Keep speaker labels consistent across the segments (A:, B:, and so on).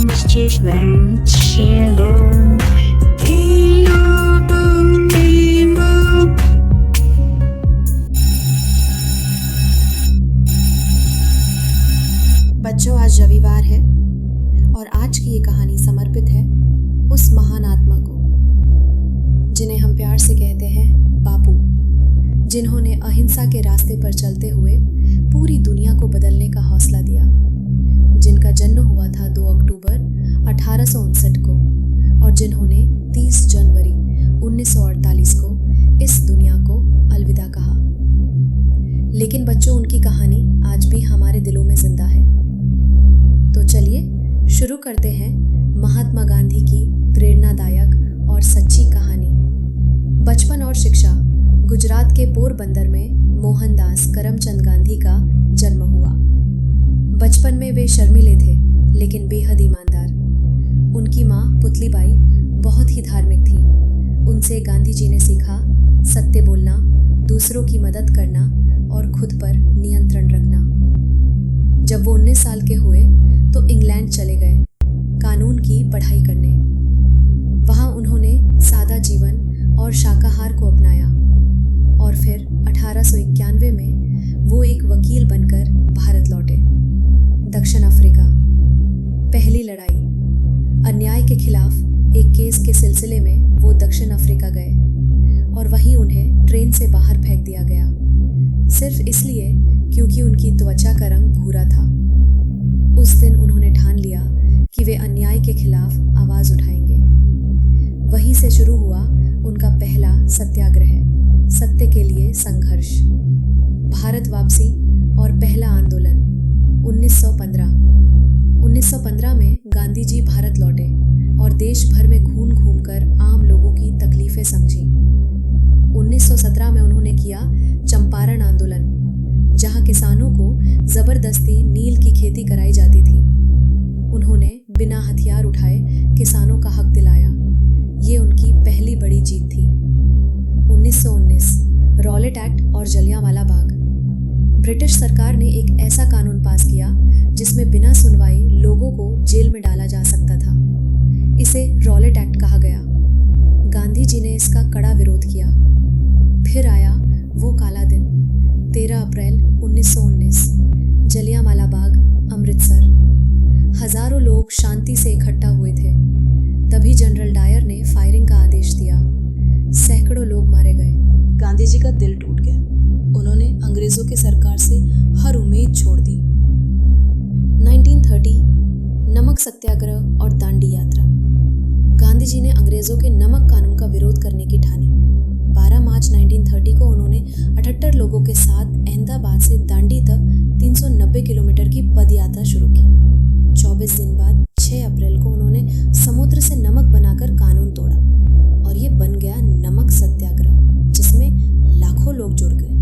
A: Just went shallow.
B: बच्चों, आज रविवार है और आज की ये कहानी समर्पित है उस महान आत्मा को जिन्हें हम प्यार से कहते हैं बापू, जिन्होंने अहिंसा के रास्ते पर चलते हुए पूरी दुनिया को बदलने का हौसला दिया, जिनका जन्म हुआ था 2 अक्टूबर 1859 को और जिन्होंने 30 जनवरी 1948 को इस दुनिया को अलविदा कहा। लेकिन बच्चों, उनकी कहानी आज भी हमारे दिलों में जिंदा है। तो चलिए शुरू करते हैं महात्मा गांधी की प्रेरणादायक और सच्ची कहानी। बचपन और शिक्षा। गुजरात के पोरबंदर में मोहनदास करमचंद गांधी का जन्म हुआ। बचपन में वे शर्मीले थे लेकिन बेहद ईमानदार। उनकी माँ पुतलीबाई बहुत ही धार्मिक थी। उनसे गांधी जी ने सीखा सत्य बोलना, दूसरों की मदद करना और खुद पर नियंत्रण रखना। जब वो 19 साल के हुए तो इंग्लैंड चले गए कानून की पढ़ाई करने। वहाँ उन्होंने सादा जीवन और शाकाहार को अपनाया और फिर 1891 में वो एक वकील बनकर भारत लौटे। दक्षिण अफ्रीका। पहली लड़ाई। अन्याय के खिलाफ एक केस के सिलसिले में वो दक्षिण अफ्रीका गए और वहीं उन्हें ट्रेन से बाहर फेंक दिया गया, सिर्फ इसलिए क्योंकि उनकी त्वचा का रंग भूरा था। उस दिन उन्होंने ठान लिया कि वे अन्याय के खिलाफ आवाज उठाएंगे। वहीं से शुरू हुआ उनका पहला सत्याग्रह, सत्य के लिए संघर्ष। भारत वापसी और पहला आंदोलन 1915 में गांधी जी भारत लौटे और देश भर में घूम कर आम लोगों की तकलीफें समझी। 1917 में उन्होंने किया चंपारण आंदोलन, जहां किसानों को जबरदस्ती नील की खेती कराई जाती थी। उन्होंने बिना हथियार उठाए किसानों का हक दिलाया। ये उनकी पहली बड़ी जीत थी। 1919 रॉलेट एक्ट और जलियांवाला बाग। ब्रिटिश सरकार ने एक ऐसा कानून पास किया जिसमें बिना सुनवाई लोगों को जेल में डाला जा सकता था। इसे रॉलेट एक्ट कहा गया। गांधी जी ने इसका कड़ा विरोध किया। फिर आया वो काला दिन, 13 अप्रैल 1919, जलियांवाला बाग, अमृतसर। हजारों लोग शांति से इकट्ठा हुए थे। तभी जनरल डायर ने फायरिंग का आदेश दिया। सैकड़ों लोग मारे गए। गांधी जी का दिल टूट गया। उन्होंने अंग्रेजों की सरकार से हर उम्मीद छोड़ दी। 1930 नमक सत्याग्रह और दांडी यात्रा। गांधी जी ने अंग्रेजों के नमक कानून का विरोध करने की ठानी। 12 मार्च 1930 को उन्होंने 78 लोगों के साथ अहमदाबाद से दांडी तक 390 किलोमीटर की पद यात्रा शुरू की। 24 दिन बाद 6 अप्रैल को उन्होंने समुद्र से नमक बनाकर कानून तोड़ा और ये बन गया नमक सत्याग्रह, जिसमें लाखों लोग जुड़ गए।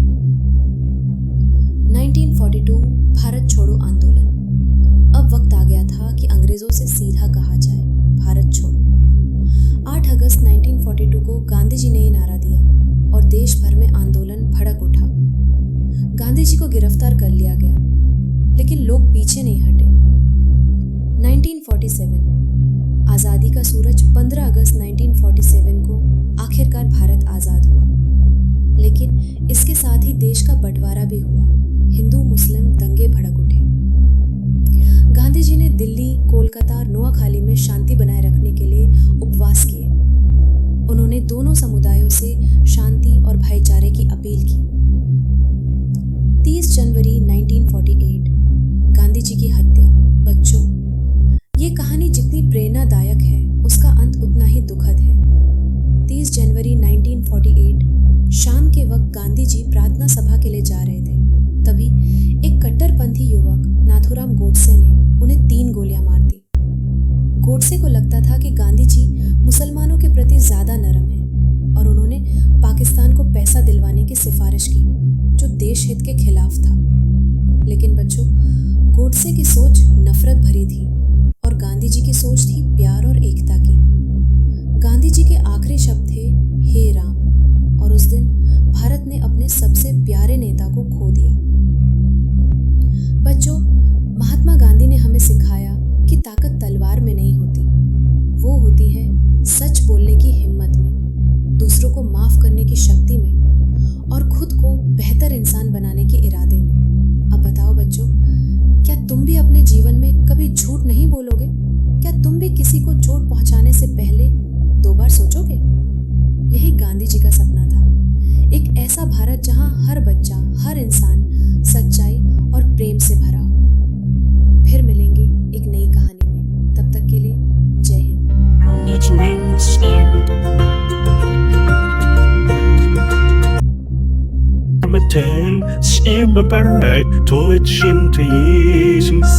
B: 1942 भारत छोड़ो आंदोलन। अब वक्त आ गया था कि अंग्रेजों से सीधा कहा जाए, भारत छोड़ो। 8 अगस्त 1942 को गांधी जी ने ये नारा दिया और देश भर में आंदोलन भड़क उठा। गांधी जी को गिरफ्तार कर लिया गया, लेकिन लोग पीछे नहीं हटे। 1947 आज़ादी का सूरज 15 अगस्त 1947 को आखिरकार भारत आज़ाद हुआ, लेकिन इसके साथ ही देश का बंटवारा भी हुआ। हिंदू मुस्लिम दंगे भड़क उठे। गांधी जी ने दिल्ली, कोलकाता और नोआखाली में शांति बनाए रखने के लिए उपवास किए। उन्होंने दोनों समुदायों से शांति और भाईचारे की अपील की। 30 जनवरी 1948 गांधी जी की हत्या। बच्चों, ये कहानी जितनी प्रेरणादायक है उसका अंत उतना ही दुखद है। 30 जनवरी 1948 शाम के वक्त गांधी जी प्रार्थना सभा के लिए जा रहे थे। तभी एक कट्टरपंथी युवक नाथूराम गोडसे ने उन्हें 3 गोलियां मार दी। गोडसे को लगता था कि गांधी जी मुसलमानों के प्रति ज्यादा नरम हैं और उन्होंने पाकिस्तान को पैसा दिलवाने की सिफारिश की, जो देश हित के खिलाफ था। लेकिन बच्चों, गोडसे की सोच नफरत भरी थी और गांधी जी की सोच थी प्यार और एकता की। गांधी जी के आखिरी शब्द थे, हे राम, और उस दिन भारत ने अपने सबसे प्यारे नेता को खो दिया। बच्चों, महात्मा गांधी ने हमें सिखाया कि ताकत तलवार में नहीं होती, वो होती है सच बोलने की हिम्मत में, दूसरों को माफ करने की शक्ति में और खुद को बेहतर इंसान बनाने के इरादे में। अब बताओ बच्चों, क्या तुम भी अपने जीवन में कभी झूठ नहीं बोलोगे? क्या तुम भी किसी को चोट पहुंचाने से पहले 2 बार सोचोगे? यही गांधी जी का सपना था, एक ऐसा भारत जहां हर बच्चा, हर इंसान सच्चाई और प्रेम से भरा हो। फिर मिलेंगे एक नई कहानी में, तब तक के लिए जय Hind.
A: Each man's end.
C: Med den simmer bare tog et skin til Jesus.